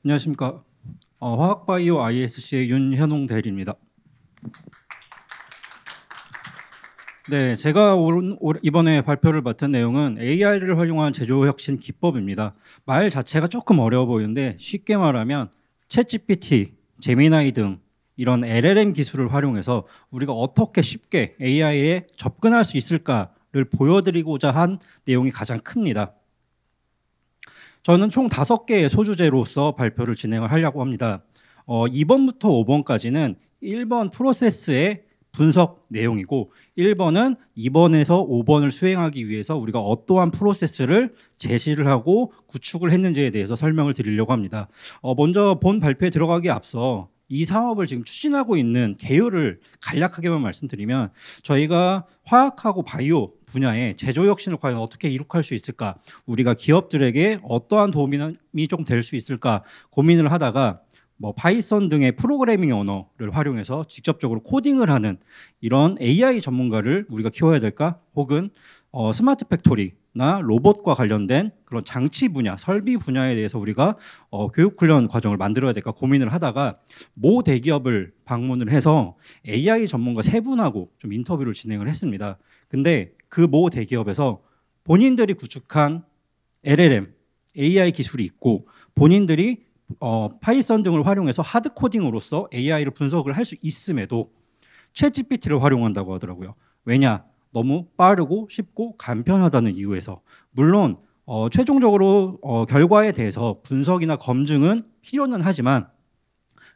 안녕하십니까. 화학바이오 ISC의 윤현홍 대리입니다. 네, 제가 이번에 발표를 맡은 내용은 AI를 활용한 제조혁신 기법입니다. 말 자체가 조금 어려워 보이는데 쉽게 말하면 챗GPT, 제미나이 등 이런 LLM 기술을 활용해서 우리가 어떻게 쉽게 AI에 접근할 수 있을까를 보여드리고자 한 내용이 가장 큽니다. 저는 총 5개의 소주제로서 발표를 진행을 하려고 합니다. 2번부터 5번까지는 1번 프로세스의 분석 내용이고 1번은 2번에서 5번을 수행하기 위해서 우리가 어떠한 프로세스를 제시를 하고 구축을 했는지에 대해서 설명을 드리려고 합니다. 먼저 본 발표에 들어가기에 앞서 이 사업을 지금 추진하고 있는 개요를 간략하게만 말씀드리면 저희가 화학하고 바이오 분야의 제조 혁신을 과연 어떻게 이룩할 수 있을까, 우리가 기업들에게 어떠한 도움이 좀 될 수 있을까 고민을 하다가 파이썬 등의 프로그래밍 언어를 활용해서 직접적으로 코딩을 하는 이런 AI 전문가를 우리가 키워야 될까, 혹은 스마트 팩토리나 로봇과 관련된 그런 장치 분야, 설비 분야에 대해서 우리가 교육 훈련 과정을 만들어야 될까 고민을 하다가 모 대기업을 방문을 해서 AI 전문가 3분하고 좀 인터뷰를 진행을 했습니다. 근데 그 모 대기업에서 본인들이 구축한 LLM, AI 기술이 있고 본인들이 파이썬 등을 활용해서 하드 코딩으로서 AI를 분석을 할 수 있음에도 챗 GPT를 활용한다고 하더라고요. 왜냐? 너무 빠르고 쉽고 간편하다는 이유에서. 물론 최종적으로 결과에 대해서 분석이나 검증은 필요는 하지만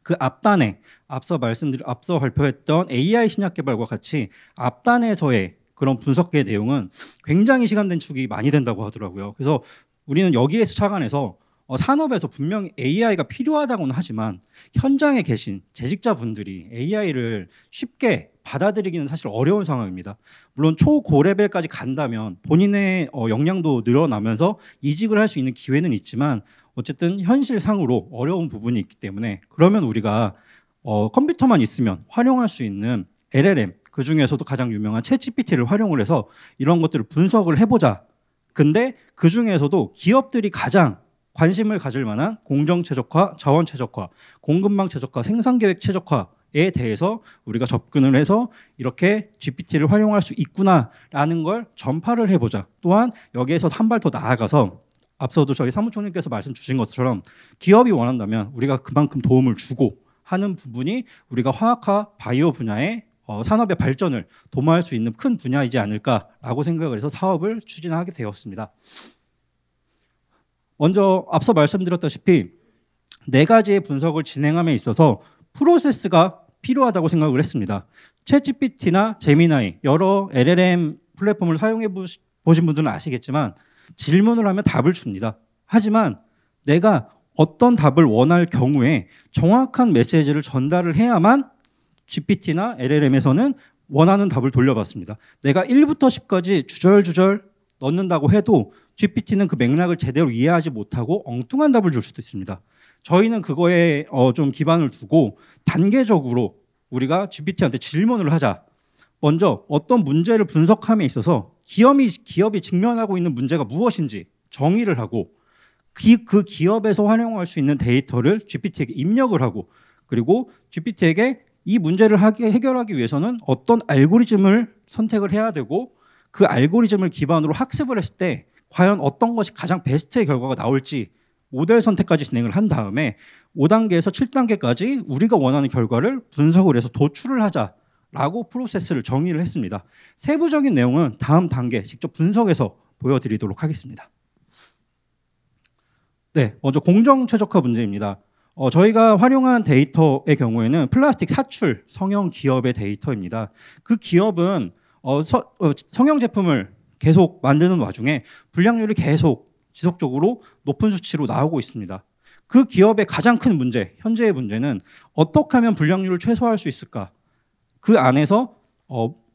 그 앞단에 앞서 발표했던 AI 신약 개발과 같이 앞단에서의 그런 분석의 내용은 굉장히 시간 단축이 많이 된다고 하더라고요. 그래서 우리는 여기에서 착안해서 산업에서 분명히 AI가 필요하다고는 하지만 현장에 계신 재직자분들이 AI를 쉽게 받아들이기는 사실 어려운 상황입니다. 물론 초고레벨까지 간다면 본인의 역량도 늘어나면서 이직을 할 수 있는 기회는 있지만 어쨌든 현실상으로 어려운 부분이 있기 때문에, 그러면 우리가 컴퓨터만 있으면 활용할 수 있는 LLM, 그중에서도 가장 유명한 챗GPT를 활용을 해서 이런 것들을 분석을 해보자. 근데 그중에서도 기업들이 가장 관심을 가질 만한 공정 최적화, 자원 최적화, 공급망 최적화, 생산 계획 최적화에 대해서 우리가 접근을 해서 이렇게 GPT를 활용할 수 있구나라는 걸 전파를 해보자. 또한 여기에서 한 발 더 나아가서 앞서도 저희 사무총님께서 말씀 주신 것처럼 기업이 원한다면 우리가 그만큼 도움을 주고 하는 부분이 우리가 화학화, 바이오 분야의 산업의 발전을 도모할 수 있는 큰 분야이지 않을까라고 생각을 해서 사업을 추진하게 되었습니다. 먼저 앞서 말씀드렸다시피 4가지의 분석을 진행함에 있어서 프로세스가 필요하다고 생각을 했습니다. 챗GPT나 제미나이, 여러 LLM 플랫폼을 사용해 보신 분들은 아시겠지만 질문을 하면 답을 줍니다. 하지만 내가 어떤 답을 원할 경우에 정확한 메시지를 전달을 해야만 GPT나 LLM에서는 원하는 답을 돌려받습니다. 내가 1부터 10까지 주절주절 넣는다고 해도 GPT는 그 맥락을 제대로 이해하지 못하고 엉뚱한 답을 줄 수도 있습니다. 저희는 그거에 좀 기반을 두고 단계적으로 우리가 GPT한테 질문을 하자. 먼저 어떤 문제를 분석함에 있어서 기업이 직면하고 있는 문제가 무엇인지 정의를 하고 그 기업에서 활용할 수 있는 데이터를 GPT에게 입력을 하고, 그리고 GPT에게 이 문제를 해결하기 위해서는 어떤 알고리즘을 선택을 해야 되고 그 알고리즘을 기반으로 학습을 했을 때 과연 어떤 것이 가장 베스트의 결과가 나올지 모델 선택까지 진행을 한 다음에 5단계에서 7단계까지 우리가 원하는 결과를 분석을 해서 도출을 하자라고 프로세스를 정의를 했습니다. 세부적인 내용은 다음 단계 직접 분석해서 보여드리도록 하겠습니다. 네, 먼저 공정 최적화 문제입니다. 저희가 활용한 데이터의 경우에는 플라스틱 사출 성형 기업의 데이터입니다. 그 기업은 성형 제품을 계속 만드는 와중에 불량률이 계속 지속적으로 높은 수치로 나오고 있습니다. 그 기업의 가장 큰 문제, 현재의 문제는 어떻게 하면 불량률을 최소화할 수 있을까? 그 안에서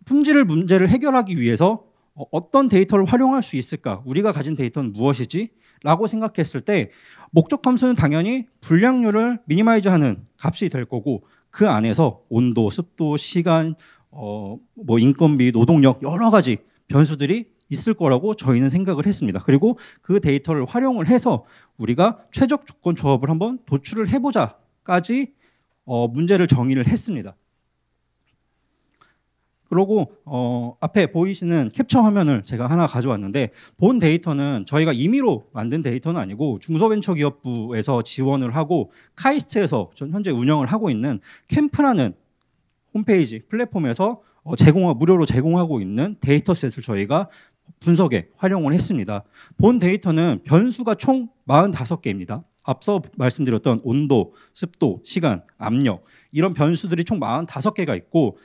품질 문제를 해결하기 위해서 어떤 데이터를 활용할 수 있을까? 우리가 가진 데이터는 무엇이지? 라고 생각했을 때 목적 함수는 당연히 불량률을 미니마이즈하는 값이 될 거고, 그 안에서 온도, 습도, 시간, 인건비, 노동력 여러 가지 변수들이 있을 거라고 저희는 생각을 했습니다. 그리고 그 데이터를 활용을 해서 우리가 최적 조건 조합을 한번 도출을 해보자까지 문제를 정의를 했습니다. 그리고 앞에 보이시는 캡처 화면을 제가 하나 가져왔는데, 본 데이터는 저희가 임의로 만든 데이터는 아니고 중소벤처기업부에서 지원을 하고 카이스트에서 현재 운영을 하고 있는 캠프라는 홈페이지 플랫폼에서 무료로 제공하고 있는 데이터셋을 저희가 분석에 활용을 했습니다. 본 데이터는 변수가 총 45개입니다. 앞서 말씀드렸던 온도, 습도, 시간, 압력 이런 변수들이 총 45개가 있고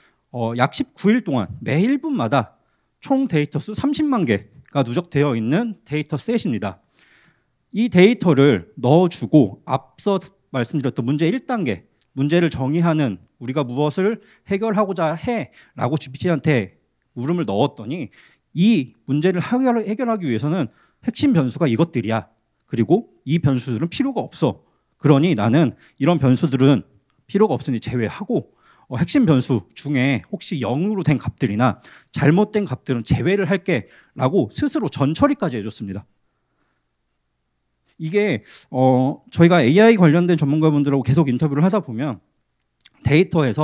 약 19일 동안 매 1분마다 총 데이터 수 30만 개가 누적되어 있는 데이터 셋입니다. 이 데이터를 넣어주고 앞서 말씀드렸던 문제 1단계 문제를 정의하는 우리가 무엇을 해결하고자 해라고 GPT한테 물음을 넣었더니 이 문제를 해결하기 위해서는 핵심 변수가 이것들이야. 그리고 이 변수들은 필요가 없어. 그러니 나는 이런 변수들은 필요가 없으니 제외하고 핵심 변수 중에 혹시 0으로 된 값들이나 잘못된 값들은 제외를 할게 라고 스스로 전처리까지 해줬습니다. 이게 저희가 AI 관련된 전문가분들하고 계속 인터뷰를 하다 보면 데이터를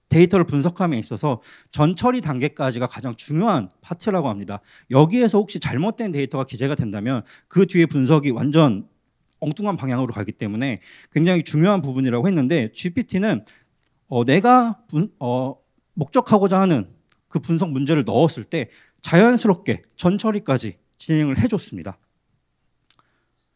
데이터를 분석함에 있어서 전처리 단계까지가 가장 중요한 파트라고 합니다. 여기에서 혹시 잘못된 데이터가 기재가 된다면 그 뒤에 분석이 완전 엉뚱한 방향으로 가기 때문에 굉장히 중요한 부분이라고 했는데, GPT는 내가 목적하고자 하는 그 분석 문제를 넣었을 때 자연스럽게 전처리까지 진행을 해줬습니다.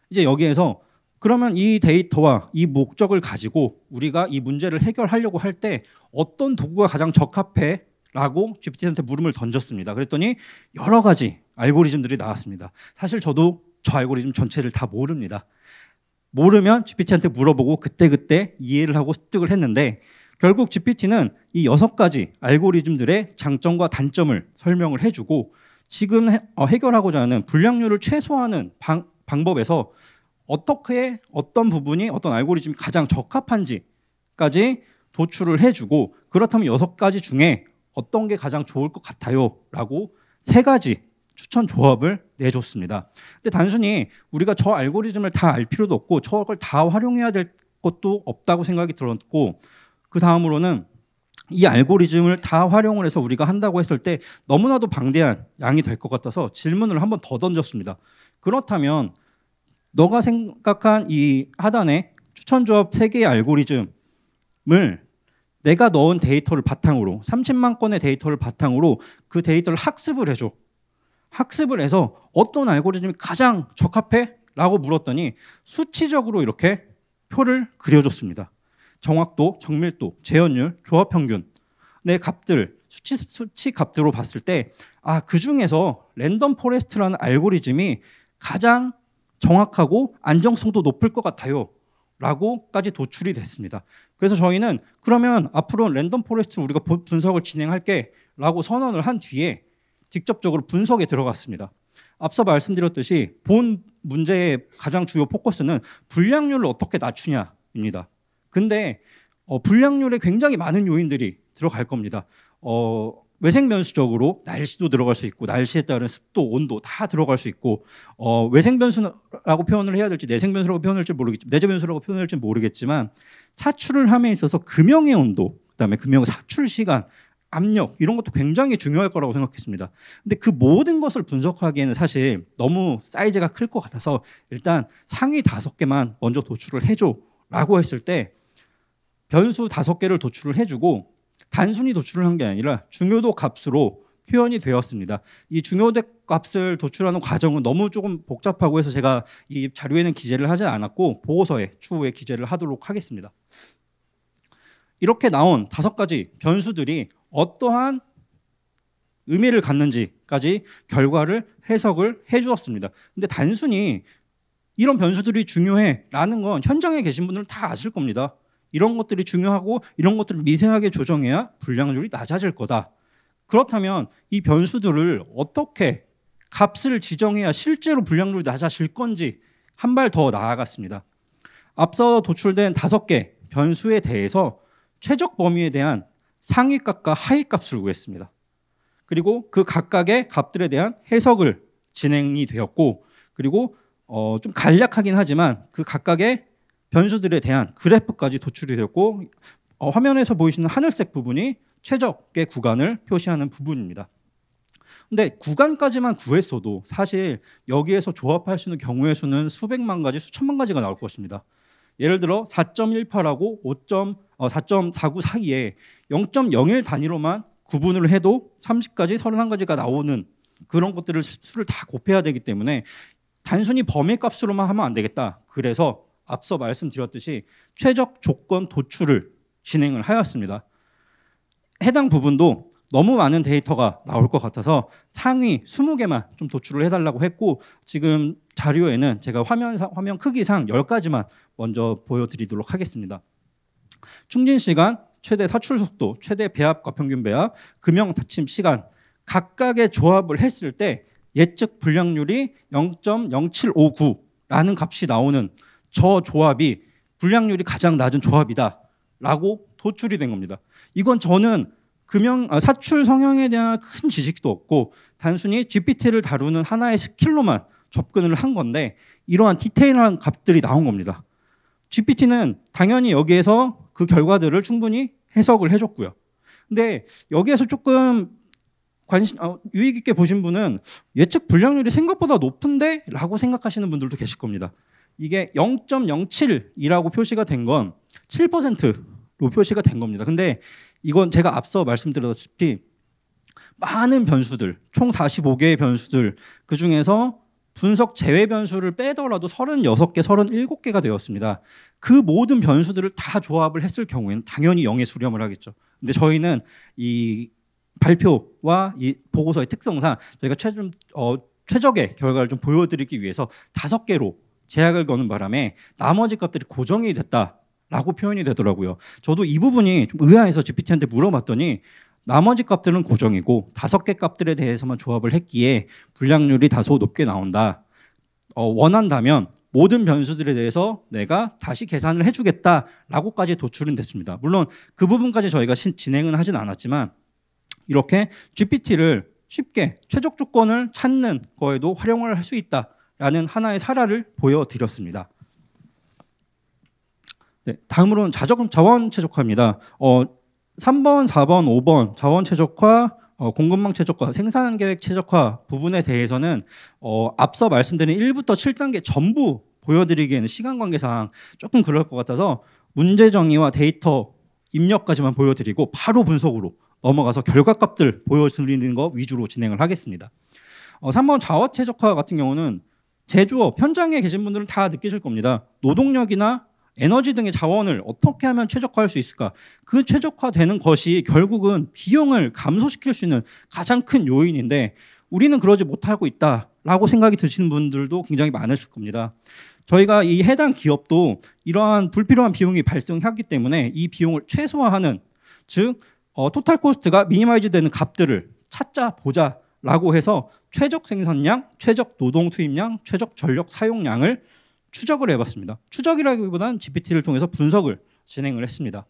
이제 여기에서 그러면 이 데이터와 이 목적을 가지고 우리가 이 문제를 해결하려고 할 때 어떤 도구가 가장 적합해? 라고 GPT한테 물음을 던졌습니다. 그랬더니 여러 가지 알고리즘들이 나왔습니다. 사실 저도 저 알고리즘 전체를 다 모릅니다. 모르면 GPT한테 물어보고 그때그때 이해를 하고 습득을 했는데, 결국 GPT는 이 6가지 알고리즘들의 장점과 단점을 설명을 해주고 지금 해결하고자 하는 불량률을 최소화하는 방법에서 어떻게 어떤 부분이 어떤 알고리즘이 가장 적합한지까지 도출을 해주고, 그렇다면 6가지 중에 어떤 게 가장 좋을 것 같아요? 라고 3가지 추천 조합을 내줬습니다. 근데 단순히 우리가 저 알고리즘을 다 알 필요도 없고 저걸 다 활용해야 될 것도 없다고 생각이 들었고, 그 다음으로는 이 알고리즘을 다 활용을 해서 우리가 한다고 했을 때 너무나도 방대한 양이 될 것 같아서 질문을 한번 더 던졌습니다. 그렇다면 너가 생각한 이 하단에 추천조합 3개의 알고리즘을 내가 넣은 데이터를 바탕으로 30만 건의 데이터를 바탕으로 그 데이터를 학습을 해줘. 학습을 해서 어떤 알고리즘이 가장 적합해? 라고 물었더니 수치적으로 이렇게 표를 그려줬습니다. 정확도, 정밀도, 재현율, 조합평균의 값들, 수치 값들로 봤을 때 그 중에서 랜덤 포레스트라는 알고리즘이 가장 정확하고 안정성도 높을 것 같아요 라고까지 도출이 됐습니다. 그래서 저희는 그러면 앞으로 랜덤 포레스트를 우리가 분석을 진행할게 라고 선언을 한 뒤에 직접적으로 분석에 들어갔습니다. 앞서 말씀드렸듯이 본 문제의 가장 주요 포커스는 불량률을 어떻게 낮추냐입니다. 근데 불량률에 굉장히 많은 요인들이 들어갈 겁니다. 외생 변수적으로 날씨도 들어갈 수 있고, 날씨에 따른 습도, 온도 다 들어갈 수 있고, 외생 변수라고 표현을 해야 될지 내생 변수라고 표현할지 모르겠지만, 내재 변수라고 표현할지 모르겠지만, 사출을 함에 있어서 금형의 온도, 그다음에 금형 사출 시간, 압력 이런 것도 굉장히 중요할 거라고 생각했습니다. 근데 그 모든 것을 분석하기에는 사실 너무 사이즈가 클 것 같아서 일단 상위 5개만 먼저 도출을 해줘라고 했을 때 변수 5개를 도출을 해주고, 단순히 도출을 한 게 아니라 중요도 값으로 표현이 되었습니다. 이 중요도 값을 도출하는 과정은 너무 조금 복잡하고 해서 제가 이 자료에는 기재를 하지 않았고 보고서에 추후에 기재를 하도록 하겠습니다. 이렇게 나온 5가지 변수들이 어떠한 의미를 갖는지까지 결과를 해석을 해주었습니다. 근데 단순히 이런 변수들이 중요해라는 건 현장에 계신 분들은 다 아실 겁니다. 이런 것들이 중요하고 이런 것들을 미세하게 조정해야 불량률이 낮아질 거다. 그렇다면 이 변수들을 어떻게 값을 지정해야 실제로 불량률이 낮아질 건지 한 발 더 나아갔습니다. 앞서 도출된 5개 변수에 대해서 최적 범위에 대한 상위값과 하위값을 구했습니다. 그리고 그 각각의 값들에 대한 해석을 진행이 되었고, 그리고 좀 간략하긴 하지만 그 각각의 변수들에 대한 그래프까지 도출이 되었고, 화면에서 보이시는 하늘색 부분이 최적의 구간을 표시하는 부분입니다. 근데 구간까지만 구했어도 사실 여기에서 조합할 수 있는 경우의 수는 수백만 가지, 수천만 가지가 나올 것입니다. 예를 들어 4.18하고 4.49 사이에 0.01 단위로만 구분을 해도 30가지, 31가지가 나오는 그런 것들을 수를 다 곱해야 되기 때문에 단순히 범위 값으로만 하면 안 되겠다. 그래서 앞서 말씀드렸듯이 최적 조건 도출을 진행을 하였습니다. 해당 부분도 너무 많은 데이터가 나올 것 같아서 상위 20개만 좀 도출을 해달라고 했고, 지금 자료에는 제가 화면 크기상 10가지만 먼저 보여드리도록 하겠습니다. 충진 시간, 최대 사출 속도, 최대 배합과 평균 배합, 금형 닫힘 시간 각각의 조합을 했을 때 예측 불량률이 0.0759라는 값이 나오는 저 조합이 불량률이 가장 낮은 조합이다라고 도출이 된 겁니다. 이건 저는 사출 성형에 대한 큰 지식도 없고 단순히 GPT를 다루는 하나의 스킬로만 접근을 한 건데 이러한 디테일한 값들이 나온 겁니다. GPT는 당연히 여기에서 그 결과들을 충분히 해석을 해줬고요. 근데 여기에서 조금 유익 있게 보신 분은 예측 불량률이 생각보다 높은데? 라고 생각하시는 분들도 계실 겁니다. 이게 0.07이라고 표시가 된 건 7%로 표시가 된 겁니다. 근데 이건 제가 앞서 말씀드렸다시피 많은 변수들, 총 45개의 변수들, 그중에서 분석 제외 변수를 빼더라도 36개, 37개가 되었습니다. 그 모든 변수들을 다 조합을 했을 경우에는 당연히 0에 수렴을 하겠죠. 근데 저희는 이 발표와 이 보고서의 특성상 저희가 최적의 결과를 좀 보여드리기 위해서 5개로 제약을 거는 바람에 나머지 값들이 고정이 됐다라고 표현이 되더라고요. 저도 이 부분이 좀 의아해서 GPT한테 물어봤더니 나머지 값들은 고정이고 5개 값들에 대해서만 조합을 했기에 불량률이 다소 높게 나온다. 원한다면 모든 변수들에 대해서 내가 다시 계산을 해주겠다라고까지 도출은 됐습니다. 물론 그 부분까지 저희가 진행은 하진 않았지만 이렇게 GPT를 쉽게 최적 조건을 찾는 거에도 활용을 할 수 있다라는 하나의 사례를 보여드렸습니다. 네, 다음으로는 자원 최적화입니다. 3번, 4번, 5번 자원 최적화, 공급망 최적화, 생산 계획 최적화 부분에 대해서는 앞서 말씀드린 1부터 7단계 전부 보여드리기에는 시간 관계상 조금 그럴 것 같아서 문제 정의와 데이터 입력까지만 보여드리고 바로 분석으로 넘어가서 결과값들 보여드리는 거 위주로 진행을 하겠습니다. 3번 자원 최적화 같은 경우는 제조업 현장에 계신 분들은 다 느끼실 겁니다. 노동력이나 에너지 등의 자원을 어떻게 하면 최적화할 수 있을까? 그 최적화되는 것이 결국은 비용을 감소시킬 수 있는 가장 큰 요인인데 우리는 그러지 못하고 있다라고 생각이 드시는 분들도 굉장히 많으실 겁니다. 저희가 이 해당 기업도 이러한 불필요한 비용이 발생하기 때문에 이 비용을 최소화하는, 즉 토탈 코스트가 미니마이즈 되는 값들을 찾아보자라고 해서 최적 생산량, 최적 노동 투입량, 최적 전력 사용량을 추적을 해봤습니다. 추적이라기보다는 GPT를 통해서 분석을 진행을 했습니다.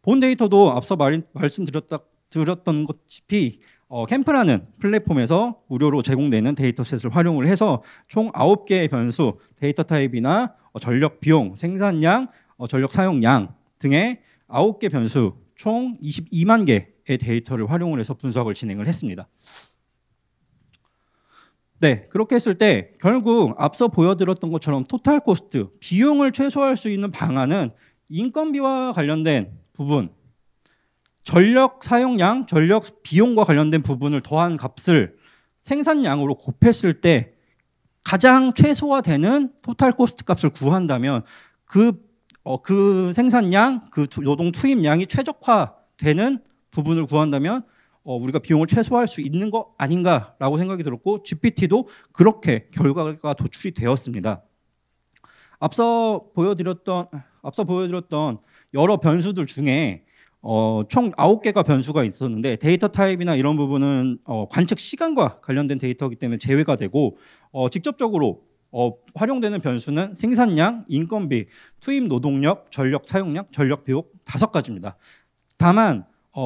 본 데이터도 앞서 말씀드렸던 것처럼 캠프라는 플랫폼에서 무료로 제공되는 데이터셋을 활용을 해서 총 9개의 변수, 데이터 타입이나 전력 비용, 생산량, 전력 사용량 등의 9개 변수 총 22만 개의 데이터를 활용을 해서 분석을 진행을 했습니다. 네, 그렇게 했을 때 결국 앞서 보여드렸던 것처럼 토탈 코스트, 비용을 최소화할 수 있는 방안은 인건비와 관련된 부분, 전력 사용량, 전력 비용과 관련된 부분을 더한 값을 생산량으로 곱했을 때 가장 최소화되는 토탈 코스트 값을 구한다면 그 생산량, 그 노동 투입량이 최적화되는 부분을 구한다면 우리가 비용을 최소화할 수 있는 거 아닌가라고 생각이 들었고 GPT도 그렇게 결과가 도출이 되었습니다. 앞서 보여드렸던 여러 변수들 중에 총 9개가 변수가 있었는데 데이터 타입이나 이런 부분은 관측 시간과 관련된 데이터이기 때문에 제외가 되고 직접적으로 활용되는 변수는 생산량, 인건비, 투입 노동력, 전력 사용량, 전력 비용 5가지입니다. 다만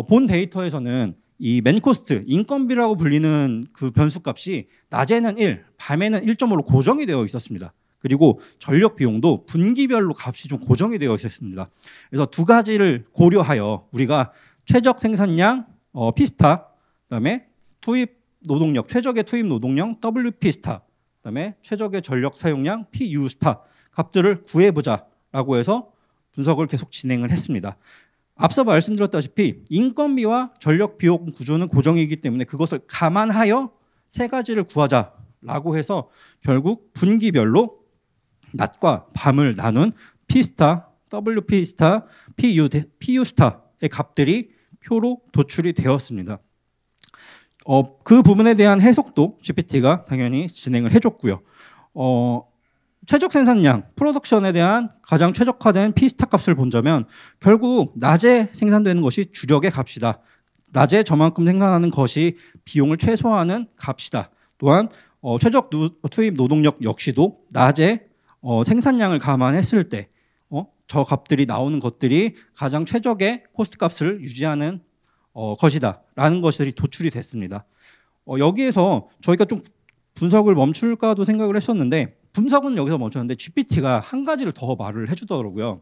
본 데이터에서는 이 맨코스트, 인건비라고 불리는 그 변수값이 낮에는 1, 밤에는 1.5로 고정이 되어 있었습니다. 그리고 전력 비용도 분기별로 값이 좀 고정이 되어 있었습니다. 그래서 두 가지를 고려하여 우리가 최적 생산량 P스타, 그다음에 투입 노동력, 최적의 투입 노동력 WP스타, 그다음에 최적의 전력 사용량 PU스타 값들을 구해보자라고 해서 분석을 계속 진행을 했습니다. 앞서 말씀드렸다시피 인건비와 전력 비용 구조는 고정이기 때문에 그것을 감안하여 세 가지를 구하자라고 해서 결국 분기별로 낮과 밤을 나눈 P스타, WP스타, PU스타의 값들이 표로 도출이 되었습니다. 그 부분에 대한 해석도 GPT가 당연히 진행을 해줬고요. 최적 생산량, 프로덕션에 대한 가장 최적화된 P스타 값을 본다면 결국 낮에 생산되는 것이 주력의 값이다. 낮에 저만큼 생산하는 것이 비용을 최소화하는 값이다. 또한 최적 투입 노동력 역시도 낮에 생산량을 감안했을 때 저 값들이 나오는 것들이 가장 최적의 코스트 값을 유지하는 것이다 라는 것들이 도출이 됐습니다. 여기에서 저희가 좀 분석을 멈출까도 생각을 했었는데 분석은 여기서 멈췄는데 GPT가 한 가지를 더 말을 해주더라고요.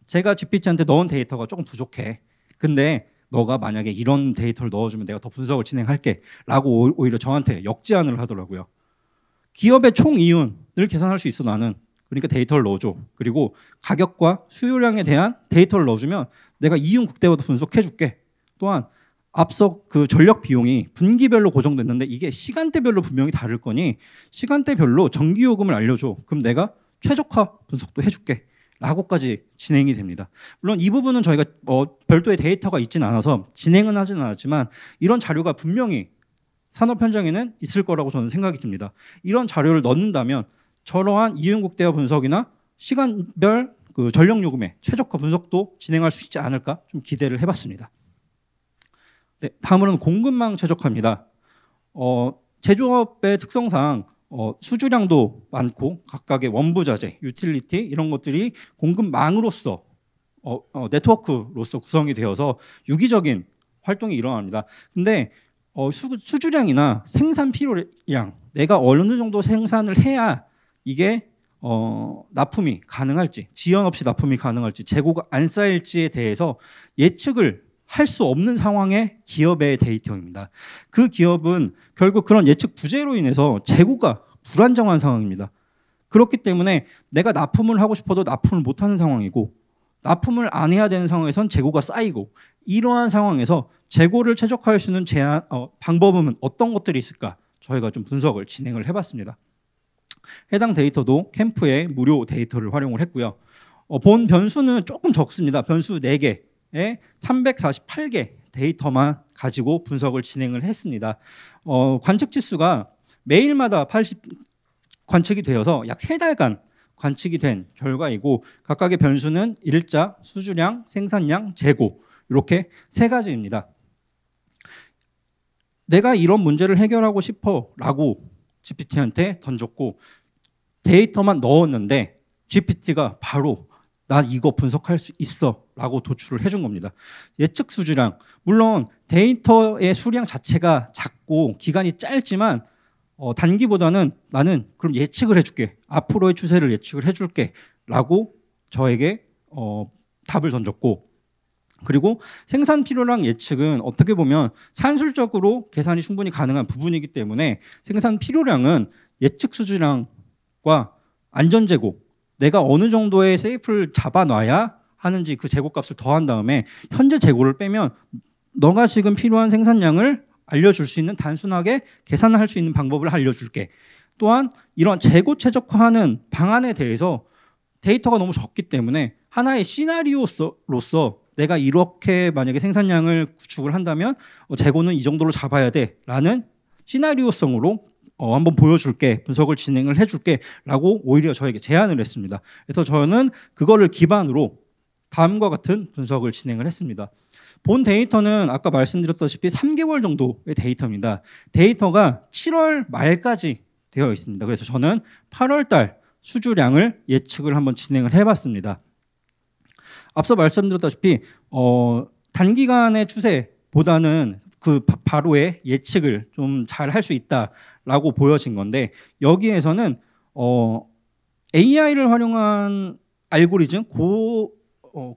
제가 GPT한테 넣은 데이터가 조금 부족해. 근데 너가 만약에 이런 데이터를 넣어주면 내가 더 분석을 진행할게 라고 오히려 저한테 역제안을 하더라고요. 기업의 총 이윤을 계산할 수 있어 나는. 그러니까 데이터를 넣어줘. 그리고 가격과 수요량에 대한 데이터를 넣어주면 내가 이윤 극대화도 분석해줄게. 또한 앞서 그 전력 비용이 분기별로 고정됐는데 이게 시간대별로 분명히 다를 거니 시간대별로 전기요금을 알려줘. 그럼 내가 최적화 분석도 해줄게. 라고까지 진행이 됩니다. 물론 이 부분은 저희가 별도의 데이터가 있지는 않아서 진행은 하지는 않았지만 이런 자료가 분명히 산업 현장에는 있을 거라고 저는 생각이 듭니다. 이런 자료를 넣는다면 저러한 이윤국대화 분석이나 시간별 그 전력 요금의 최적화 분석도 진행할 수 있지 않을까 좀 기대를 해봤습니다. 네, 다음으로는 공급망 최적화입니다. 제조업의 특성상 수주량도 많고 각각의 원부자재, 유틸리티 이런 것들이 공급망으로서 네트워크로서 구성이 되어서 유기적인 활동이 일어납니다. 근데 수주량이나 생산 필요량, 내가 어느 정도 생산을 해야 이게 납품이 가능할지, 지연 없이 납품이 가능할지, 재고가 안 쌓일지에 대해서 예측을 할 수 없는 상황의 기업의 데이터입니다. 그 기업은 결국 그런 예측 부재로 인해서 재고가 불안정한 상황입니다. 그렇기 때문에 내가 납품을 하고 싶어도 납품을 못하는 상황이고 납품을 안 해야 되는 상황에선 재고가 쌓이고 이러한 상황에서 재고를 최적화할 수 있는 방법은 어떤 것들이 있을까? 저희가 좀 분석을 진행을 해봤습니다. 해당 데이터도 캠프의 무료 데이터를 활용을 했고요. 본 변수는 조금 적습니다. 변수 4개에 348개 데이터만 가지고 분석을 진행을 했습니다. 관측 지수가 매일마다 관측이 되어서 약 3달간 관측이 된 결과이고 각각의 변수는 일자, 수주량, 생산량, 재고 이렇게 3가지입니다. 내가 이런 문제를 해결하고 싶어 라고 GPT한테 던졌고 데이터만 넣었는데 GPT가 바로 나 이거 분석할 수 있어 라고 도출을 해준 겁니다. 예측 수주량, 물론 데이터의 수량 자체가 작고 기간이 짧지만 단기보다는 나는 그럼 예측을 해줄게, 앞으로의 추세를 예측을 해줄게 라고 저에게 답을 던졌고, 그리고 생산 필요량 예측은 어떻게 보면 산술적으로 계산이 충분히 가능한 부분이기 때문에 생산 필요량은 예측 수주량과 안전재고, 내가 어느 정도의 세이프를 잡아놔야 하는지 그 재고값을 더한 다음에 현재 재고를 빼면 너가 지금 필요한 생산량을 알려줄 수 있는, 단순하게 계산할 수 있는 방법을 알려줄게. 또한 이런 재고 최적화하는 방안에 대해서 데이터가 너무 적기 때문에 하나의 시나리오로서 내가 이렇게 만약에 생산량을 구축을 한다면 재고는 이 정도로 잡아야 돼 라는 시나리오성으로 한번 보여줄게, 분석을 진행을 해줄게 라고 오히려 저에게 제안을 했습니다. 그래서 저는 그거를 기반으로 다음과 같은 분석을 진행을 했습니다. 본 데이터는 아까 말씀드렸다시피 3개월 정도의 데이터입니다. 데이터가 7월 말까지 되어 있습니다. 그래서 저는 8월 달 수주량을 예측을 한번 진행을 해봤습니다. 앞서 말씀드렸다시피 단기간의 추세보다는 그 바로의 예측을 좀 잘 할 수 있다라고 보여진 건데, 여기에서는 AI를 활용한 알고리즘,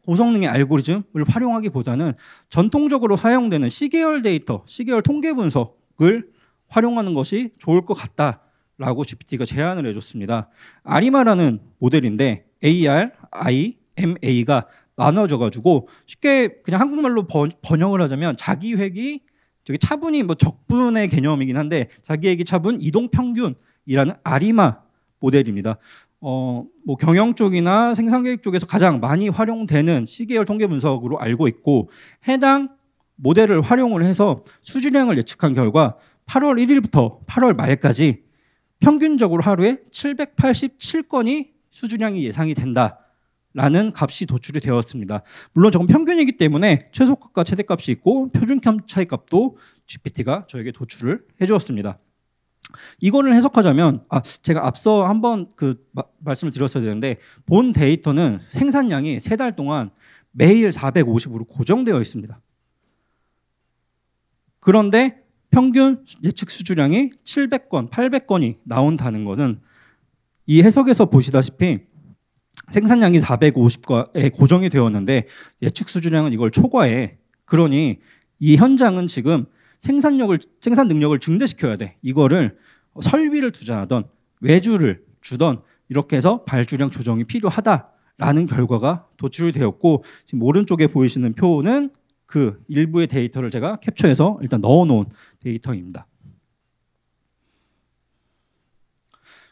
고성능의 알고리즘을 활용하기보다는 전통적으로 사용되는 시계열 데이터, 시계열 통계 분석을 활용하는 것이 좋을 것 같다라고 GPT가 제안을 해줬습니다. 아리마라는 모델인데 AR, IMA가 나눠져가지고 쉽게 그냥 한국말로 번역을 하자면 자기회귀, 저기 차분이 뭐 적분의 개념이긴 한데 자기회귀 차분 이동평균이라는 아리마 모델입니다. 뭐 경영 쪽이나 생산계획 쪽에서 가장 많이 활용되는 시계열 통계 분석으로 알고 있고, 해당 모델을 활용을 해서 수주량을 예측한 결과 8월 1일부터 8월 말까지 평균적으로 하루에 787건이 수주량이 예상이 된다라는 값이 도출이 되었습니다. 물론 저건 평균이기 때문에 최소값과 최대값이 있고 표준값 차이값도 GPT가 저에게 도출을 해주었습니다. 이거를 해석하자면 제가 앞서 한번 말씀을 드렸어야 되는데, 본 데이터는 생산량이 3달 동안 매일 450으로 고정되어 있습니다. 그런데 평균 예측 수주량이 700건, 800건이 나온다는 것은 이 해석에서 보시다시피 생산량이 450건에 고정이 되었는데 예측 수주량은 이걸 초과해. 그러니 이 현장은 지금 생산 능력을 증대시켜야 돼. 이거를 설비를 투자하던 외주를 주던 이렇게 해서 발주량 조정이 필요하다라는 결과가 도출이 되었고, 지금 오른쪽에 보이시는 표는 그 일부의 데이터를 제가 캡처해서 일단 넣어놓은 데이터입니다.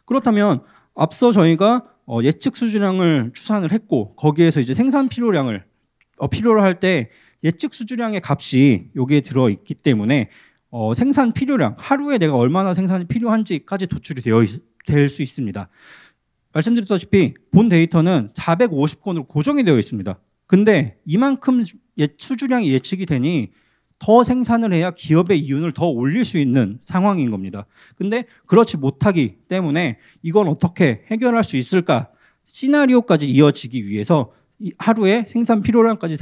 그렇다면 앞서 저희가 예측 수주량을 추산을 했고, 거기에서 이제 생산 필요량을 필요로 할 때 예측 수주량의 값이 여기에 들어 있기 때문에 생산 필요량, 하루에 내가 얼마나 생산이 필요한지까지 도출이 될 수 있습니다. 말씀드렸다시피 본 데이터는 450건으로 고정이 되어 있습니다. 근데 이만큼 수주량이 예측이 되니 더 생산을 해야 기업의 이윤을 더 올릴 수 있는 상황인 겁니다. 근데 그렇지 못하기 때문에 이건 어떻게 해결할 수 있을까? 시나리오까지 이어지기 위해서 하루에 생산 필요량까지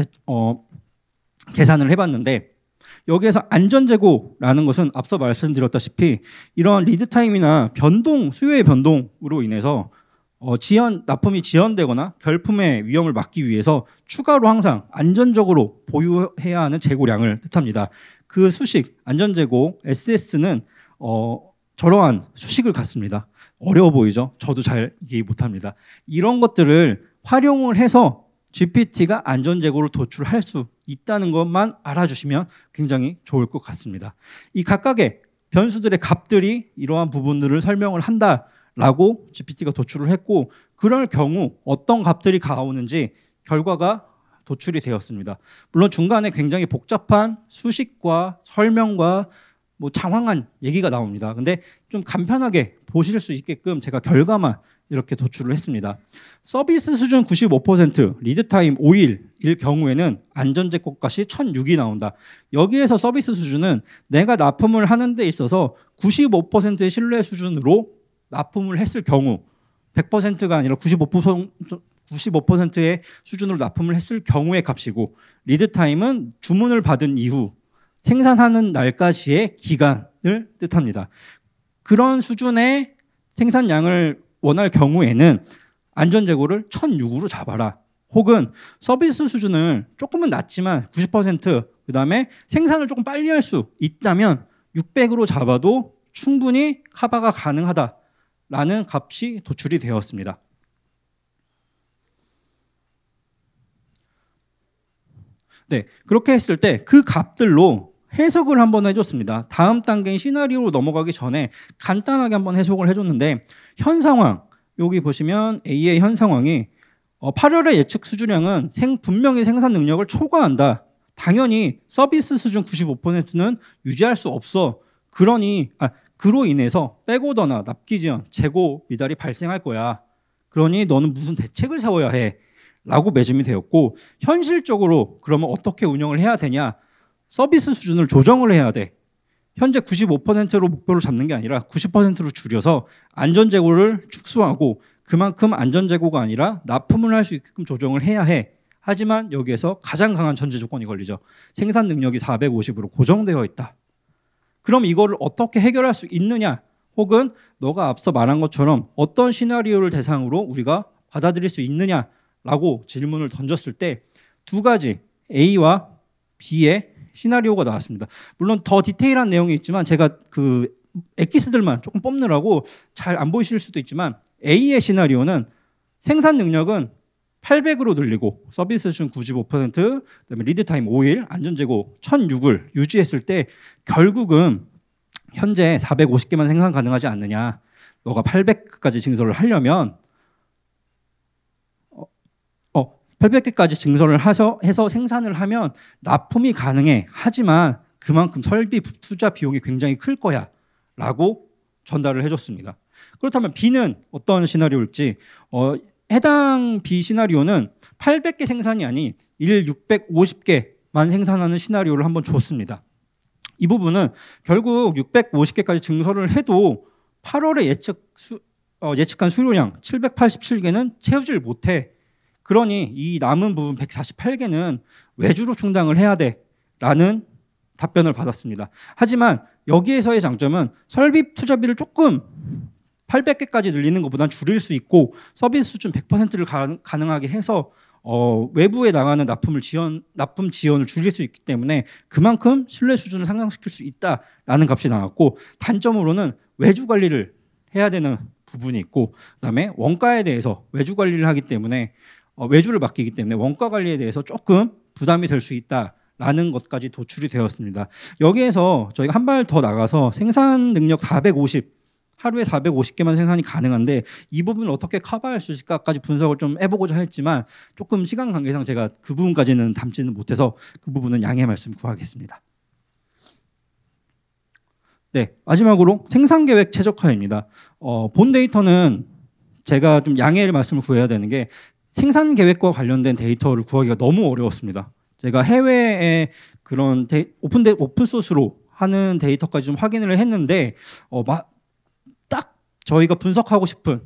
계산을 해봤는데, 여기에서 안전재고라는 것은 앞서 말씀드렸다시피 이러한 리드타임이나 수요의 변동으로 인해서 납품이 지연되거나 결품의 위험을 막기 위해서 추가로 항상 안전적으로 보유해야 하는 재고량을 뜻합니다. 그 수식, 안전재고, SS는 저러한 수식을 갖습니다. 어려워 보이죠? 저도 잘 이해 못합니다. 이런 것들을 활용을 해서 GPT가 안전재고를 도출할 수 있다는 것만 알아주시면 굉장히 좋을 것 같습니다. 이 각각의 변수들의 값들이 이러한 부분들을 설명을 한다라고 GPT가 도출을 했고, 그럴 경우 어떤 값들이 나오는지 결과가 도출이 되었습니다. 물론 중간에 굉장히 복잡한 수식과 설명과 뭐 장황한 얘기가 나옵니다. 근데 좀 간편하게 보실 수 있게끔 제가 결과만 이렇게 도출을 했습니다. 서비스 수준 95%, 리드타임 5일일 경우에는 안전재고 값이 1006이 나온다. 여기에서 서비스 수준은 내가 납품을 하는 데 있어서 95%의 신뢰 수준으로 납품을 했을 경우, 100%가 아니라 95%의 수준으로 납품을 했을 경우의 값이고, 리드타임은 주문을 받은 이후 생산하는 날까지의 기간을 뜻합니다. 그런 수준의 생산량을 원할 경우에는 안전재고를 1006으로 잡아라. 혹은 서비스 수준을 조금은 낮지만 90%, 그 다음에 생산을 조금 빨리 할 수 있다면 600으로 잡아도 충분히 커버가 가능하다라는 값이 도출이 되었습니다. 네, 그렇게 했을 때 그 값들로 해석을 한번 해줬습니다. 다음 단계인 시나리오로 넘어가기 전에 간단하게 한번 해석을 해줬는데, 현 상황, 여기 보시면 A의 현 상황이 8월의 예측 수주량은 분명히 생산 능력을 초과한다. 당연히 서비스 수준 95%는 유지할 수 없어. 그로 인해서 백오더나 납기 지연, 재고 미달이 발생할 거야. 그러니 너는 무슨 대책을 세워야 해. 라고 매짐이 되었고, 현실적으로 그러면 어떻게 운영을 해야 되냐? 서비스 수준을 조정을 해야 돼. 현재 95%로 목표를 잡는 게 아니라 90%로 줄여서 안전재고를 축소하고, 그만큼 안전재고가 아니라 납품을 할 수 있게끔 조정을 해야 해 하지만 여기에서 가장 강한 전제 조건이 걸리죠. 생산 능력이 450으로 고정되어 있다. 그럼 이거를 어떻게 해결할 수 있느냐? 혹은 너가 앞서 말한 것처럼 어떤 시나리오를 대상으로 우리가 받아들일 수 있느냐라고 질문을 던졌을 때 두 가지 A와 B의 시나리오가 나왔습니다. 물론 더 디테일한 내용이 있지만 제가 그 엑기스들만 조금 뽑느라고 잘 안 보이실 수도 있지만 A의 시나리오는 생산 능력은 800으로 늘리고 서비스 수준 95%, 그다음에 리드 타임 5일, 안전 재고 1006을 유지했을 때 결국은 현재 450개만 생산 가능하지 않느냐. 너가 800개까지 증설을 하려면 800개까지 증설을 해서 생산을 하면 납품이 가능해. 하지만 그만큼 설비 투자 비용이 굉장히 클 거야. 라고 전달을 해줬습니다. 그렇다면 B는 어떤 시나리오일지 해당 B 시나리오는 800개 생산이 아닌 650개만 생산하는 시나리오를 한번 줬습니다. 이 부분은 결국 650개까지 증설을 해도 8월에 예측한 수요량 787개는 채우질 못해. 그러니 이 남은 부분 148개는 외주로 충당을 해야 돼라는 답변을 받았습니다. 하지만 여기에서의 장점은 설비 투자비를 조금 800개까지 늘리는 것보다는 줄일 수 있고 서비스 수준 100%를 가능하게 해서 외부에 나가는 납품 지연을 줄일 수 있기 때문에 그만큼 신뢰 수준을 상승시킬 수 있다라는 값이 나왔고, 단점으로는 외주 관리를 해야 되는 부분이 있고, 그다음에 원가에 대해서 외주 관리를 하기 때문에 외주를 맡기기 때문에 원가 관리에 대해서 조금 부담이 될 수 있다라는 것까지 도출이 되었습니다. 여기에서 저희가 한 발 더 나가서 생산 능력 450, 하루에 450개만 생산이 가능한데 이 부분을 어떻게 커버할 수 있을까까지 분석을 좀 해보고자 했지만 조금 시간 관계상 제가 그 부분까지는 담지는 못해서 그 부분은 양해 말씀 구하겠습니다. 네, 마지막으로 생산계획 최적화입니다. 본 데이터는 제가 좀 양해의 말씀을 구해야 되는 게 생산 계획과 관련된 데이터를 구하기가 너무 어려웠습니다. 제가 해외에 그런 오픈 소스로 하는 데이터까지 좀 확인을 했는데 딱 저희가 분석하고 싶은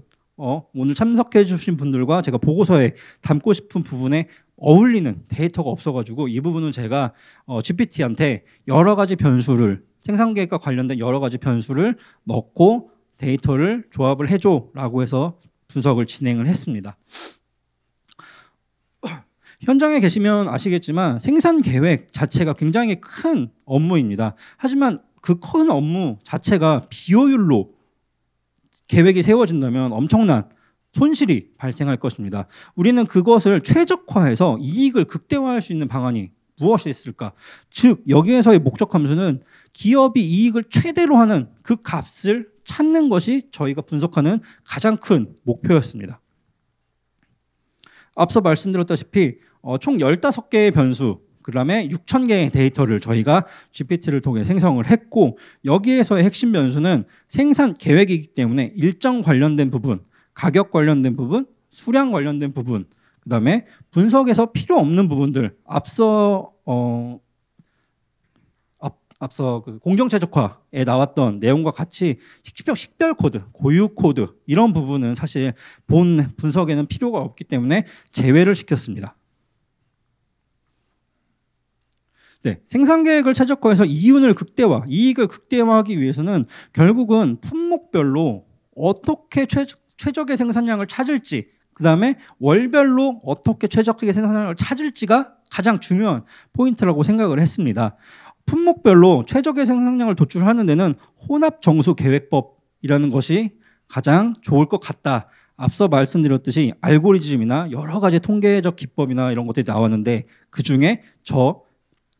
오늘 참석해 주신 분들과 제가 보고서에 담고 싶은 부분에 어울리는 데이터가 없어가지고 이 부분은 제가 GPT한테 여러 가지 변수를 생산 계획과 관련된 여러 가지 변수를 넣고 데이터를 조합을 해줘라고 해서 분석을 진행을 했습니다. 현장에 계시면 아시겠지만 생산 계획 자체가 굉장히 큰 업무입니다. 하지만 그 큰 업무 자체가 비효율로 계획이 세워진다면 엄청난 손실이 발생할 것입니다. 우리는 그것을 최적화해서 이익을 극대화할 수 있는 방안이 무엇이 있을까? 즉 여기에서의 목적 함수는 기업이 이익을 최대로 하는 그 값을 찾는 것이 저희가 분석하는 가장 큰 목표였습니다. 앞서 말씀드렸다시피 총 15개의 변수, 그 다음에 6,000개의 데이터를 저희가 GPT를 통해 생성을 했고, 여기에서의 핵심 변수는 생산 계획이기 때문에 일정 관련된 부분, 가격 관련된 부분, 수량 관련된 부분, 그 다음에 분석에서 필요 없는 부분들, 앞서 그 공정 최적화에 나왔던 내용과 같이 식별 코드, 고유 코드 이런 부분은 사실 본 분석에는 필요가 없기 때문에 제외를 시켰습니다. 네, 생산 계획을 최적화해서 이익을 극대화하기 위해서는 결국은 품목별로 어떻게 최적의 생산량을 찾을지, 그 다음에 월별로 어떻게 최적의 생산량을 찾을지가 가장 중요한 포인트라고 생각을 했습니다. 품목별로 최적의 생산량을 도출하는 데는 혼합정수계획법이라는 것이 가장 좋을 것 같다. 앞서 말씀드렸듯이 알고리즘이나 여러 가지 통계적 기법이나 이런 것들이 나왔는데 그중에 저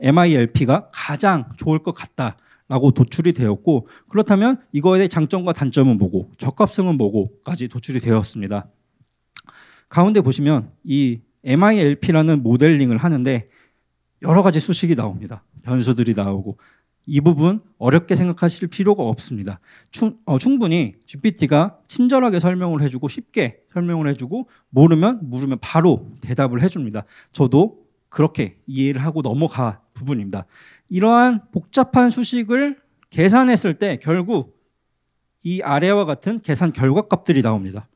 MILP가 가장 좋을 것 같다라고 도출이 되었고, 그렇다면 이거의 장점과 단점은 뭐고 적합성은 뭐고까지 도출이 되었습니다. 가운데 보시면 이 MILP라는 모델링을 하는데 여러 가지 수식이 나옵니다. 변수들이 나오고 이 부분 어렵게 생각하실 필요가 없습니다. 충분히 GPT가 친절하게 설명을 해주고 쉽게 설명을 해주고 물으면 바로 대답을 해줍니다. 저도 그렇게 이해를 하고 넘어가 부분입니다. 이러한 복잡한 수식을 계산했을 때 결국 이 아래와 같은 계산 결과값들이 나옵니다.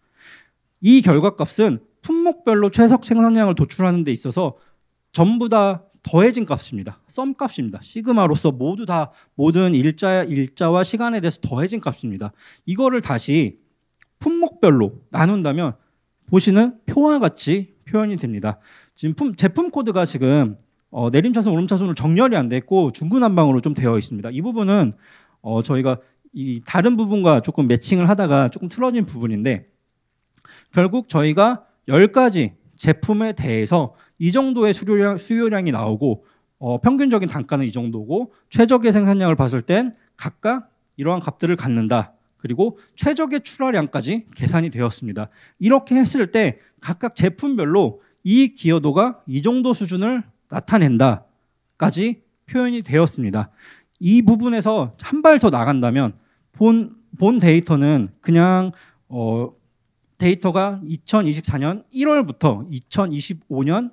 이 결과값은 품목별로 최적 생산량을 도출하는 데 있어서 전부 다 더해진 값입니다. 썸 값입니다. 시그마로서 모두 다 모든 일자와 시간에 대해서 더해진 값입니다. 이거를 다시 품목별로 나눈다면 보시는 표와 같이 표현이 됩니다. 지금 제품 코드가 지금 내림차순 오름차순으로 정렬이 안 됐고 중구난방으로 좀 되어 있습니다. 이 부분은 저희가 이 다른 부분과 조금 매칭을 하다가 조금 틀어진 부분인데, 결국 저희가 10가지 제품에 대해서 이 정도의 수요량이 나오고 평균적인 단가는 이 정도고 최적의 생산량을 봤을 땐 각각 이러한 값들을 갖는다. 그리고 최적의 출하량까지 계산이 되었습니다. 이렇게 했을 때 각각 제품별로 이 기여도가 이 정도 수준을 나타낸다까지 표현이 되었습니다. 이 부분에서 한 발 더 나간다면 본 데이터는 그냥 데이터가 2024년 1월부터 2025년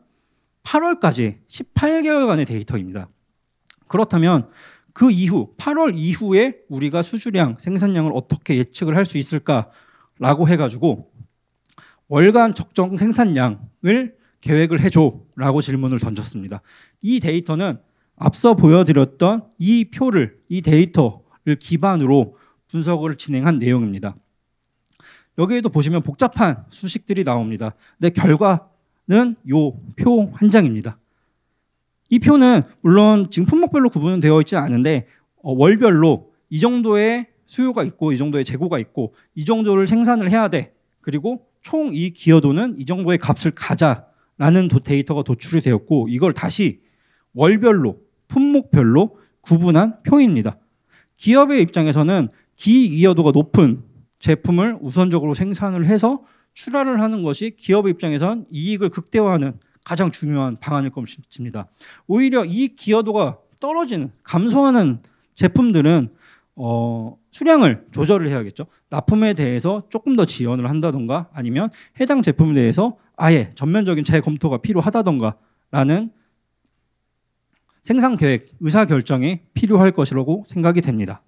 8월까지 18개월간의 데이터입니다. 그렇다면 그 이후 8월 이후에 우리가 수주량, 생산량을 어떻게 예측을 할 수 있을까라고 해가지고 월간 적정 생산량을 계획을 해줘라고 질문을 던졌습니다. 이 데이터는 앞서 보여드렸던 이 데이터를 기반으로 분석을 진행한 내용입니다. 여기에도 보시면 복잡한 수식들이 나옵니다. 근데 결과는 요 표 한 장입니다. 이 표는 물론 지금 품목별로 구분은 되어 있지는 않은데 월별로 이 정도의 수요가 있고 이 정도의 재고가 있고 이 정도를 생산을 해야 돼. 그리고 총 이 기여도는 이 정도의 값을 가자라는 데이터가 도출이 되었고, 이걸 다시 월별로 품목별로 구분한 표입니다. 기업의 입장에서는 기기여도가 높은 제품을 우선적으로 생산을 해서 출하를 하는 것이 기업의 입장에선 이익을 극대화하는 가장 중요한 방안일 것입니다. 오히려 이 기여도가 떨어지는, 감소하는 제품들은 수량을 조절을 해야겠죠. 납품에 대해서 조금 더 지연을 한다던가 아니면 해당 제품에 대해서 아예 전면적인 재검토가 필요하다던가 라는 생산 계획, 의사 결정이 필요할 것이라고 생각이 됩니다.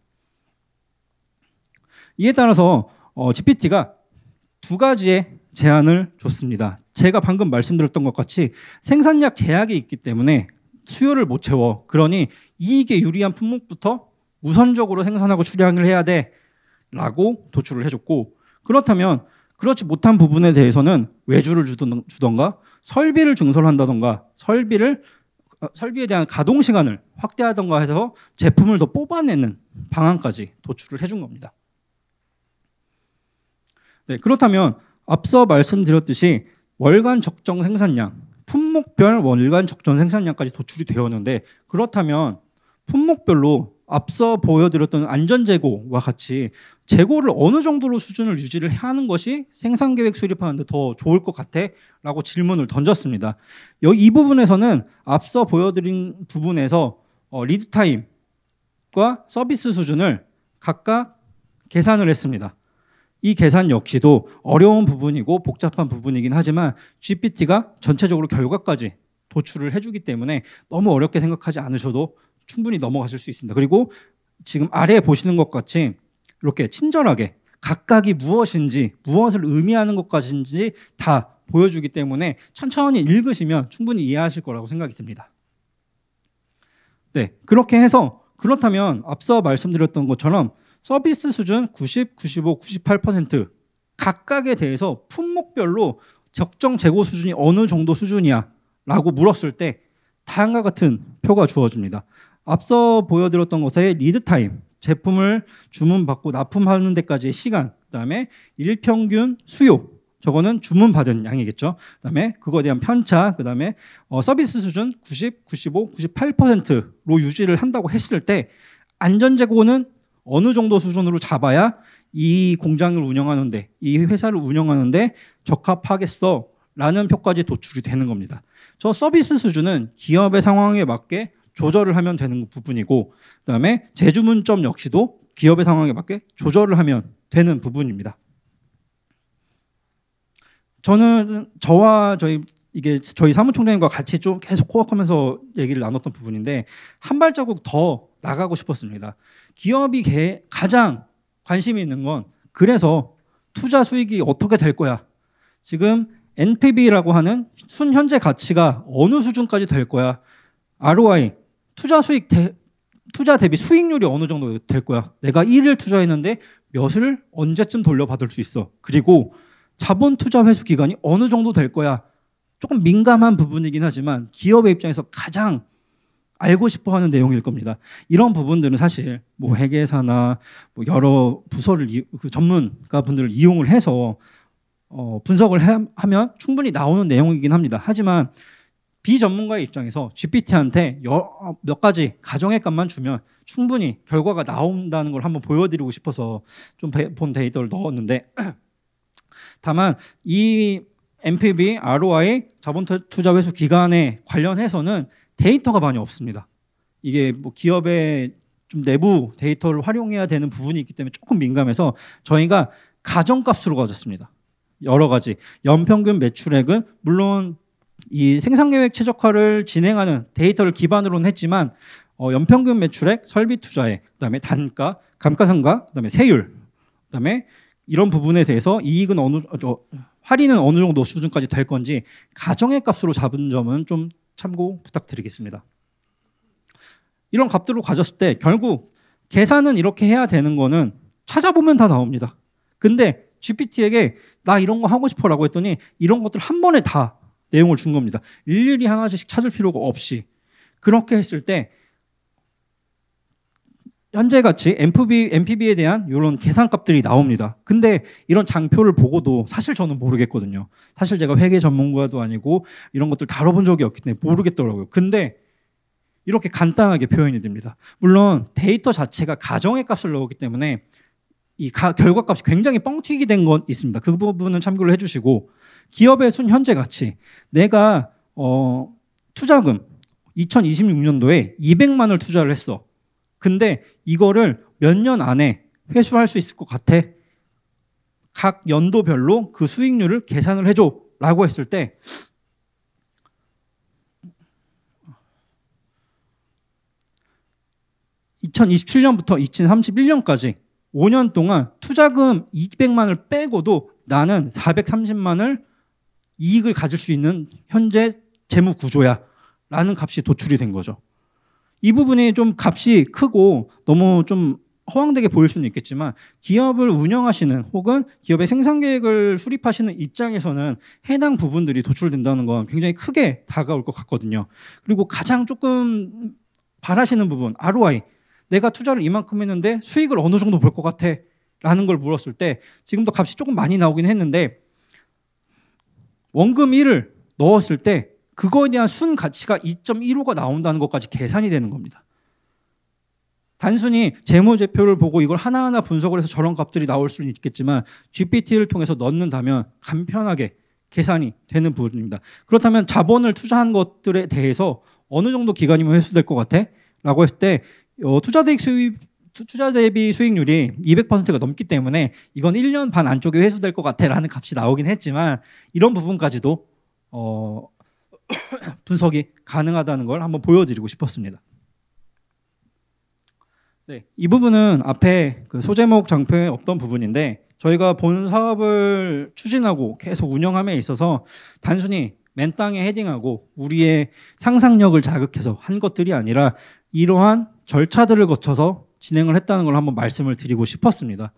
이에 따라서 GPT가 두 가지의 제안을 줬습니다. 제가 방금 말씀드렸던 것 같이 생산량 제약이 있기 때문에 수요를 못 채워. 그러니 이익에 유리한 품목부터 우선적으로 생산하고 출량을 해야 돼 라고 도출을 해줬고, 그렇다면 그렇지 못한 부분에 대해서는 외주를 주던가 설비를 증설한다던가 설비에 대한 가동 시간을 확대하던가 해서 제품을 더 뽑아내는 방안까지 도출을 해준 겁니다. 네, 그렇다면 앞서 말씀드렸듯이 월간 적정 생산량, 품목별 월간 적정 생산량까지 도출이 되었는데, 그렇다면 품목별로 앞서 보여드렸던 안전재고와 같이 재고를 어느 정도로 수준을 유지를 하는 것이 생산계획 수립하는데 더 좋을 것 같아? 라고 질문을 던졌습니다. 이 부분에서는 앞서 보여드린 부분에서 리드타임과 서비스 수준을 각각 계산을 했습니다. 이 계산 역시도 어려운 부분이고 복잡한 부분이긴 하지만 GPT가 전체적으로 결과까지 도출을 해주기 때문에 너무 어렵게 생각하지 않으셔도 충분히 넘어가실 수 있습니다. 그리고 지금 아래에 보시는 것 같이 이렇게 친절하게 각각이 무엇인지, 무엇을 의미하는 것까지인지 다 보여주기 때문에 천천히 읽으시면 충분히 이해하실 거라고 생각이 듭니다. 네, 그렇게 해서 그렇다면 앞서 말씀드렸던 것처럼 서비스 수준 90, 95, 98% 각각에 대해서 품목별로 적정 재고 수준이 어느 정도 수준이야 라고 물었을 때 다음과 같은 표가 주어집니다. 앞서 보여드렸던 것의 리드타임, 제품을 주문받고 납품하는 데까지의 시간, 그다음에 일평균 수요, 저거는 주문받은 양이겠죠. 그다음에 그거에 대한 편차, 그다음에 서비스 수준 90, 95, 98%로 유지를 한다고 했을 때 안전재고는 어느 정도 수준으로 잡아야 이 공장을 운영하는데, 이 회사를 운영하는데 적합하겠어 라는 표까지 도출이 되는 겁니다. 저 서비스 수준은 기업의 상황에 맞게 조절을 하면 되는 부분이고, 그다음에 재주문점 역시도 기업의 상황에 맞게 조절을 하면 되는 부분입니다. 저는 저희 사무총장님과 같이 좀 계속 코워크하면서 얘기를 나눴던 부분인데 한 발자국 더 나가고 싶었습니다. 기업이 가장 관심이 있는 건 그래서 투자 수익이 어떻게 될 거야. 지금 NPV라고 하는 순현재 가치가 어느 수준까지 될 거야. ROI, 투자 대비 수익률이 어느 정도 될 거야. 내가 1을 투자했는데 몇을 언제쯤 돌려받을 수 있어. 그리고 자본 투자 회수 기간이 어느 정도 될 거야. 조금 민감한 부분이긴 하지만 기업의 입장에서 가장 알고 싶어하는 내용일 겁니다. 이런 부분들은 사실 뭐 회계사나 뭐 여러 부서를 그 전문가 분들을 이용을 해서 분석을 하면 충분히 나오는 내용이긴 합니다. 하지만 비전문가의 입장에서 GPT한테 몇 가지 가정의 값만 주면 충분히 결과가 나온다는 걸 한번 보여드리고 싶어서 좀 본 데이터를 넣었는데 다만 이 NPV, ROI, 자본 투자 회수 기간에 관련해서는 데이터가 많이 없습니다. 이게 뭐 기업의 좀 내부 데이터를 활용해야 되는 부분이 있기 때문에 조금 민감해서 저희가 가정값으로 가졌습니다. 여러 가지 연평균 매출액은 물론 이 생산계획 최적화를 진행하는 데이터를 기반으로는 했지만 연평균 매출액, 설비 투자액, 그다음에 단가, 감가상각, 그다음에 세율, 그다음에 이런 부분에 대해서 이익은 할인은 어느 정도 수준까지 될 건지 가정의 값으로 잡은 점은 좀 참고 부탁드리겠습니다. 이런 값들을 가졌을 때 결국 계산은 이렇게 해야 되는 거는 찾아보면 다 나옵니다. 근데 GPT에게 나 이런 거 하고 싶어라고 했더니 이런 것들 한 번에 다 내용을 준 겁니다. 일일이 하나씩 찾을 필요가 없이 그렇게 했을 때 현재 가치 NPV에 대한 이런 계산값들이 나옵니다. 근데 이런 장표를 보고도 사실 저는 모르겠거든요. 사실 제가 회계 전문가도 아니고 이런 것들 다뤄본 적이 없기 때문에 모르겠더라고요. 근데 이렇게 간단하게 표현이 됩니다. 물론 데이터 자체가 가정의 값을 넣었기 때문에 이 결과값이 굉장히 뻥튀기 된 건 있습니다. 그 부분은 참고를 해주시고 기업의 순현재 가치 내가 투자금 2026년도에 200만을 투자를 했어. 근데 이거를 몇 년 안에 회수할 수 있을 것 같아. 각 연도별로 그 수익률을 계산을 해줘 라고 했을 때 (2027년부터 2031년까지) 5년 동안 투자금 200만을 빼고도 나는 430만을 이익을 가질 수 있는 현재 재무 구조야 라는 값이 도출이 된 거죠. 이 부분이 좀 값이 크고 너무 좀 허황되게 보일 수는 있겠지만 기업을 운영하시는 혹은 기업의 생산 계획을 수립하시는 입장에서는 해당 부분들이 도출된다는 건 굉장히 크게 다가올 것 같거든요. 그리고 가장 조금 바라시는 부분 ROI 내가 투자를 이만큼 했는데 수익을 어느 정도 볼 것 같아 라는 걸 물었을 때 지금도 값이 조금 많이 나오긴 했는데 원금 1을 넣었을 때 그거에 대한 순 가치가 2.15가 나온다는 것까지 계산이 되는 겁니다. 단순히 재무제표를 보고 이걸 하나하나 분석을 해서 저런 값들이 나올 수는 있겠지만 GPT를 통해서 넣는다면 간편하게 계산이 되는 부분입니다. 그렇다면 자본을 투자한 것들에 대해서 어느 정도 기간이면 회수될 것 같아? 라고 했을 때 투자 대비 수익률이 200%가 넘기 때문에 이건 1년 반 안쪽에 회수될 것 같아 라는 값이 나오긴 했지만 이런 부분까지도 분석이 가능하다는 걸 한번 보여드리고 싶었습니다. 네, 이 부분은 앞에 그 소제목 장표에 없던 부분인데 저희가 본 사업을 추진하고 계속 운영함에 있어서 단순히 맨땅에 헤딩하고 우리의 상상력을 자극해서 한 것들이 아니라 이러한 절차들을 거쳐서 진행을 했다는 걸 한번 말씀을 드리고 싶었습니다.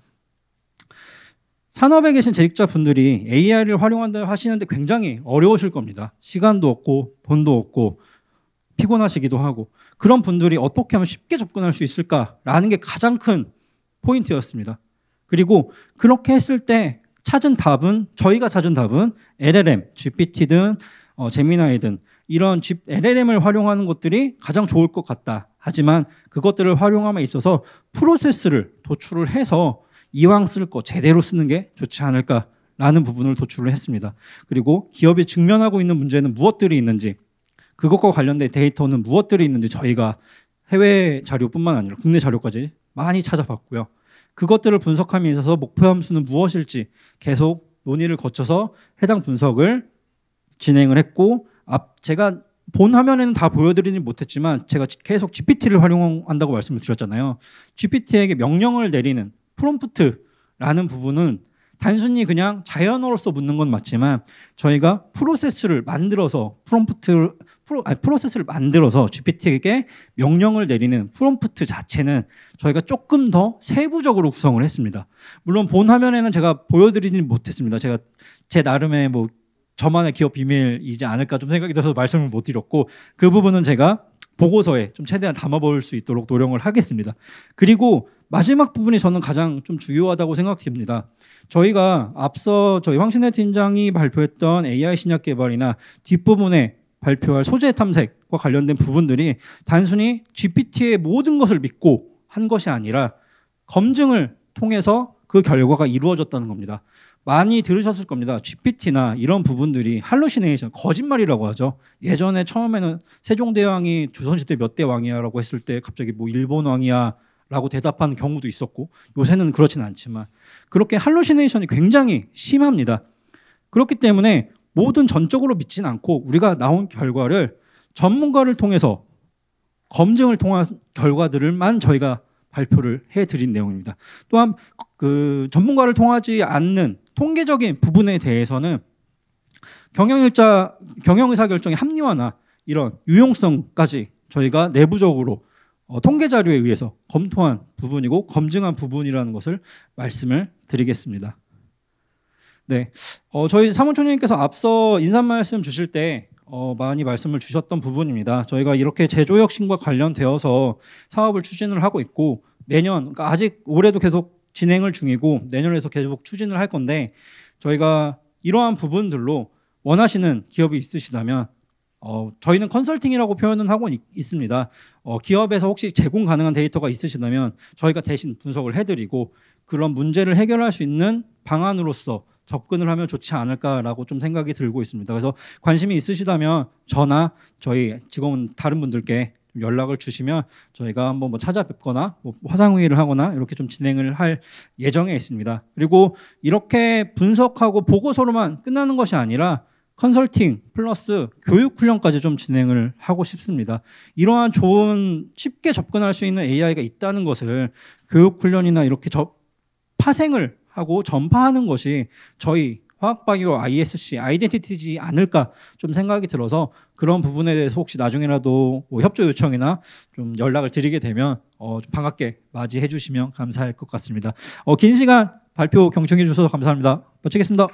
산업에 계신 재직자분들이 AI를 활용한다 하시는데 굉장히 어려우실 겁니다. 시간도 없고 돈도 없고 피곤하시기도 하고 그런 분들이 어떻게 하면 쉽게 접근할 수 있을까라는 게 가장 큰 포인트였습니다. 그리고 그렇게 했을 때 저희가 찾은 답은 LLM, GPT든 제미나이든 이런 LLM을 활용하는 것들이 가장 좋을 것 같다. 하지만 그것들을 활용함에 있어서 프로세스를 도출을 해서 이왕 쓸 거 제대로 쓰는 게 좋지 않을까라는 부분을 도출을 했습니다. 그리고 기업이 직면하고 있는 문제는 무엇들이 있는지 그것과 관련된 데이터는 무엇들이 있는지 저희가 해외 자료뿐만 아니라 국내 자료까지 많이 찾아봤고요. 그것들을 분석함에 있어서 목표 함수는 무엇일지 계속 논의를 거쳐서 해당 분석을 진행을 했고 제가 본 화면에는 다 보여드리지 못했지만 제가 계속 GPT를 활용한다고 말씀을 드렸잖아요. GPT에게 명령을 내리는 프롬프트라는 부분은 단순히 그냥 자연어로서 묻는 건 맞지만 저희가 프로세스를 만들어서 프로세스를 만들어서 GPT에게 명령을 내리는 프롬프트 자체는 저희가 조금 더 세부적으로 구성을 했습니다. 물론 본 화면에는 제가 보여드리진 못했습니다. 제가 제 나름의 뭐 저만의 기업 비밀이지 않을까 좀 생각이 들어서 말씀을 못 드렸고, 그 부분은 제가 보고서에 좀 최대한 담아볼 수 있도록 노력을 하겠습니다. 그리고 마지막 부분이 저는 가장 좀 중요하다고 생각됩니다. 저희가 앞서 저희 황신혜 팀장이 발표했던 AI 신약 개발이나 뒷부분에 발표할 소재 탐색과 관련된 부분들이 단순히 GPT의 모든 것을 믿고 한 것이 아니라 검증을 통해서 그 결과가 이루어졌다는 겁니다. 많이 들으셨을 겁니다. GPT나 이런 부분들이 할루시네이션, 거짓말이라고 하죠. 예전에 처음에는 세종대왕이 조선시대 몇 대 왕이야라고 했을 때 갑자기 뭐 일본 왕이야라고 대답하는 경우도 있었고, 요새는 그렇진 않지만 그렇게 할루시네이션이 굉장히 심합니다. 그렇기 때문에 모든 전적으로 믿지는 않고 우리가 나온 결과를 전문가를 통해서 검증을 통한 결과들만 저희가 발표를 해드린 내용입니다. 또한 그 전문가를 통하지 않는 통계적인 부분에 대해서는 경영의사결정의 합리화나 이런 유용성까지 저희가 내부적으로 통계 자료에 의해서 검토한 부분이고 검증한 부분이라는 것을 말씀을 드리겠습니다. 네, 저희 사무총장님께서 앞서 인사 말씀 주실 때 많이 말씀을 주셨던 부분입니다. 저희가 이렇게 제조혁신과 관련되어서 사업을 추진을 하고 있고 내년, 그러니까 아직 올해도 계속 진행을 중이고 내년에도 계속 추진을 할 건데, 저희가 이러한 부분들로 원하시는 기업이 있으시다면 저희는 컨설팅이라고 표현은 하고 있습니다. 기업에서 혹시 제공 가능한 데이터가 있으시다면 저희가 대신 분석을 해드리고 그런 문제를 해결할 수 있는 방안으로서 접근을 하면 좋지 않을까라고 좀 생각이 들고 있습니다. 그래서 관심이 있으시다면 저나 저희 직원 다른 분들께 연락을 주시면 저희가 한번 뭐 찾아뵙거나 뭐 화상회의를 하거나 이렇게 좀 진행을 할 예정에 있습니다. 그리고 이렇게 분석하고 보고서로만 끝나는 것이 아니라 컨설팅 플러스 교육 훈련까지 좀 진행을 하고 싶습니다. 이러한 좋은 쉽게 접근할 수 있는 AI가 있다는 것을 교육 훈련이나 이렇게 파생을 하고 전파하는 것이 저희 화학바이오 ISC 아이덴티티지 않을까 좀 생각이 들어서 그런 부분에 대해서 혹시 나중에라도 뭐 협조 요청이나 좀 연락을 드리게 되면 좀 반갑게 맞이해 주시면 감사할 것 같습니다. 긴 시간 발표 경청해 주셔서 감사합니다. 마치겠습니다.